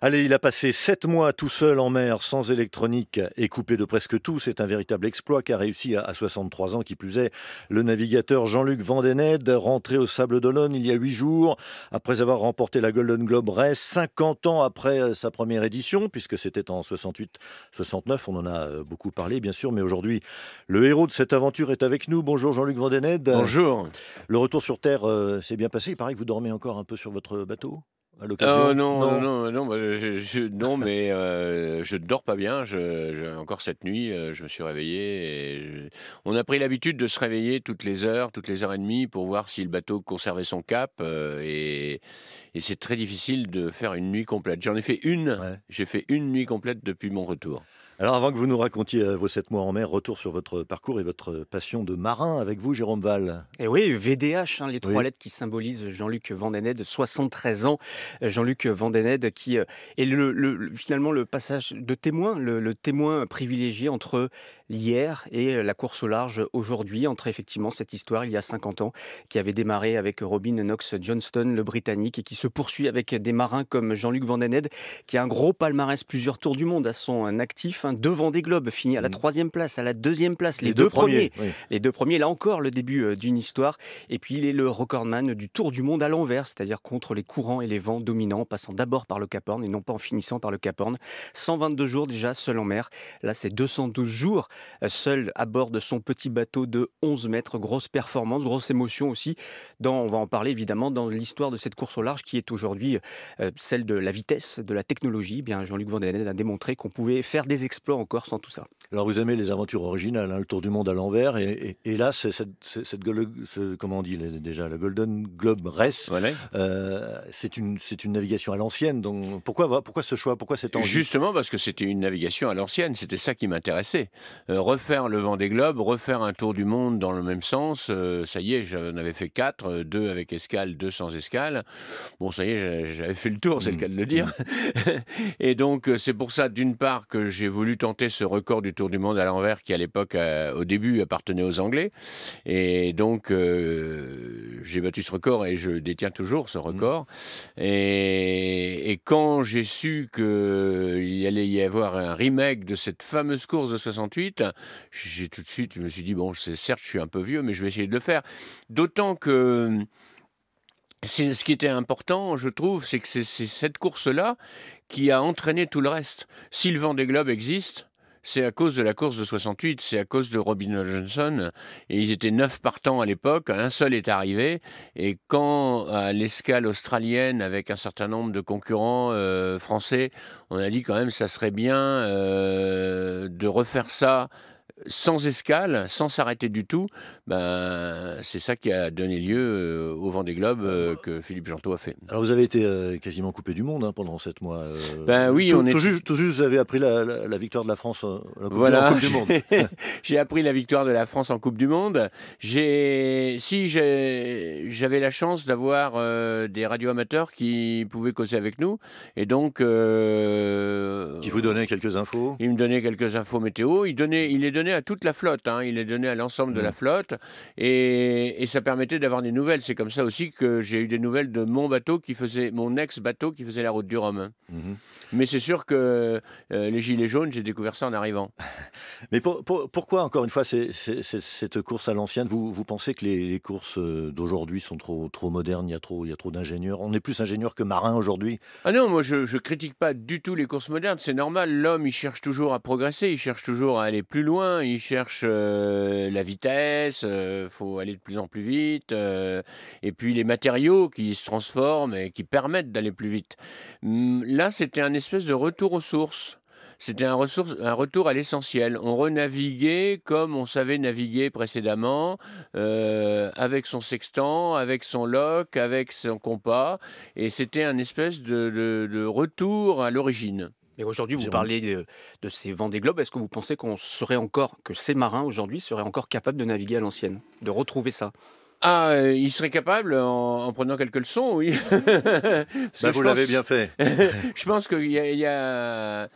Allez, il a passé 7 mois tout seul en mer, sans électronique et coupé de presque tout. C'est un véritable exploit qu'a réussi à 63 ans, qui plus est, le navigateur Jean-Luc Vandened, rentré au Sable d'Olonne il y a 8 jours, après avoir remporté la Golden Globe Race, 50 ans après sa première édition, puisque c'était en 68-69. On en a beaucoup parlé, bien sûr, mais aujourd'hui, le héros de cette aventure est avec nous. Bonjour Jean-Luc Vandened. Bonjour. Le retour sur Terre s'est bien passé. Il paraît que vous dormez encore un peu sur votre bateau à l'occasion. Non, non, Non. non, non, bah, non, mais je ne dors pas bien. Encore cette nuit, je me suis réveillé on a pris l'habitude de se réveiller toutes les heures et demie pour voir si le bateau conservait son cap, et c'est très difficile de faire une nuit complète. Ouais. J'ai fait une nuit complète depuis mon retour. Alors avant que vous nous racontiez vos 7 mois en mer, retour sur votre parcours et votre passion de marin avec vous, Jérôme Val. Et oui, VDH, les 3 Oui. lettres qui symbolisent Jean-Luc Vandened, 73 ans. Jean-Luc Vandened qui est finalement le passage de témoin, le témoin privilégié entre l'hier et la course au large aujourd'hui, entre effectivement cette histoire il y a 50 ans qui avait démarré avec Robin Knox Johnston, le Britannique, et qui se poursuit avec des marins comme Jean-Luc Vandened, qui a un gros palmarès, plusieurs tours du monde à son actif, 2 Vendée Globe, fini à la Mm. 3e place, à la 2e place, Les deux premiers. Oui. les 2 premiers, là encore le début d'une histoire. Et puis il est le recordman du tour du monde à l'envers, c'est-à-dire contre les courants et les vents dominants, passant d'abord par le Cap Horn et non pas en finissant par le Cap Horn. 122 jours déjà seul en mer. Là, c'est 212 jours seul à bord de son petit bateau de 11 mètres. Grosse performance, grosse émotion aussi. On va en parler évidemment dans l'histoire de cette course au large qui est aujourd'hui celle de la vitesse, de la technologie. Eh bien, Jean-Luc Vandened a démontré qu'on pouvait faire des exploits encore sans tout ça. Alors vous aimez les aventures originales, le tour du monde à l'envers, et là, comment on dit déjà, la Golden Globe Race, Voilà. c'est une navigation à l'ancienne. Donc pourquoi ce choix, pourquoi cette envie? Justement parce que c'était une navigation à l'ancienne, c'était ça qui m'intéressait. Refaire le Vendée Globe, refaire un tour du monde dans le même sens, ça y est, j'en avais fait 4, 2 avec escale, 2 sans escale. Bon, ça y est, j'avais fait le tour, c'est le Mm. cas de le dire. Et donc, c'est pour ça, d'une part, que j'ai voulu tenter ce record du tour du monde à l'envers qui, à l'époque, au début, appartenait aux Anglais. Et donc, j'ai battu ce record et je détiens toujours ce Mm. record. Et quand j'ai su qu'il allait y avoir un remake de cette fameuse course de 68, tout de suite, je me suis dit, bon, certes, je suis un peu vieux, mais je vais essayer de le faire. D'autant que ce qui était important, je trouve, c'est que c'est cette course-là qui a entraîné tout le reste. Si le Vendée Globe existe, c'est à cause de la course de 68, c'est à cause de Robin Johnson, et ils étaient 9 partants à l'époque, un seul est arrivé, et quand à l'escale australienne, avec un certain nombre de concurrents français, on a dit quand même ça serait bien de refaire ça sans escale, sans s'arrêter du tout, ben, c'est ça qui a donné lieu au Vendée Globe que Philippe Gentot a fait. Alors vous avez été quasiment coupé du monde pendant 7 mois. Ben oui, Tout juste, vous avez appris la victoire de la France en voilà, Coupe du Monde. j'ai appris la victoire de la France en Coupe du Monde. J'avais la chance d'avoir des radioamateurs qui pouvaient causer avec nous, et donc Qui vous donnait quelques infos. il me donnait quelques infos météo. Il les donnait à toute la flotte, hein. Il les donnait à l'ensemble de la Mm. flotte, et ça permettait d'avoir des nouvelles. C'est comme ça aussi que j'ai eu des nouvelles de mon ex-bateau qui faisait la route du Rhum. Mhm. Mais c'est sûr que les gilets jaunes, j'ai découvert ça en arrivant. Mais pourquoi, encore une fois, cette course à l'ancienne, vous pensez que les courses d'aujourd'hui sont trop modernes, il y a trop d'ingénieurs? On est plus ingénieurs que marins aujourd'hui. Ah non, moi je critique pas du tout les courses modernes, c'est normal, l'homme il cherche toujours à progresser, il cherche toujours à aller plus loin, il cherche la vitesse, faut aller de plus en plus vite, et puis les matériaux qui se transforment et qui permettent d'aller plus vite. Là, c'était un espèce de retour aux sources. C'était un retour à l'essentiel. On renaviguait comme on savait naviguer précédemment, avec son sextant, avec son loch, avec son compas, et c'était un espèce de retour à l'origine. Et aujourd'hui, vous Jérôme. parlez de ces Vendée Globe. Est-ce que vous pensez que ces marins aujourd'hui seraient encore capables de naviguer à l'ancienne, de retrouver ça? Ah, il serait capable en prenant quelques leçons, oui. Parce que Vous l'avez bien fait. je pense qu'il y a,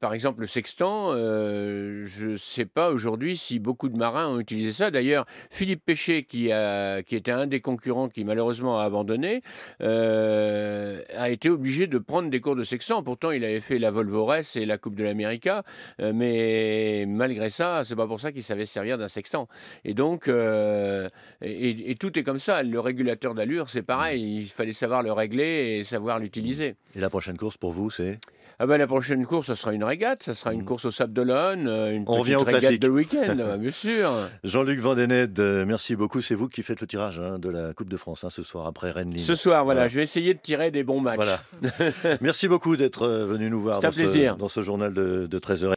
par exemple, le sextant, je ne sais pas aujourd'hui si beaucoup de marins ont utilisé ça. D'ailleurs, Philippe Péché, qui était un des concurrents qui malheureusement a abandonné, a été obligé de prendre des cours de sextant. Pourtant, il avait fait la Volvo-Ress et la Coupe de l'América, mais malgré ça, c'est pas pour ça qu'il savait se servir d'un sextant. Et donc, et tout est comme ça. Le régulateur d'allure, c'est pareil. Il fallait savoir le régler et savoir l'utiliser. Et la prochaine course pour vous, c'est? Ah ben, la prochaine course, ça sera une régate. Ça sera une course au Sable d'Olonne, une On revient petite au régate classique. de week-end, bien sûr. Jean-Luc Vandened, merci beaucoup. C'est vous qui faites le tirage de la Coupe de France ce soir après Rennes-Lille. Ce soir, voilà, Voilà. je vais essayer de tirer des bons matchs. Voilà. Merci beaucoup d'être venu nous voir C'est un plaisir. dans ce journal de 13h.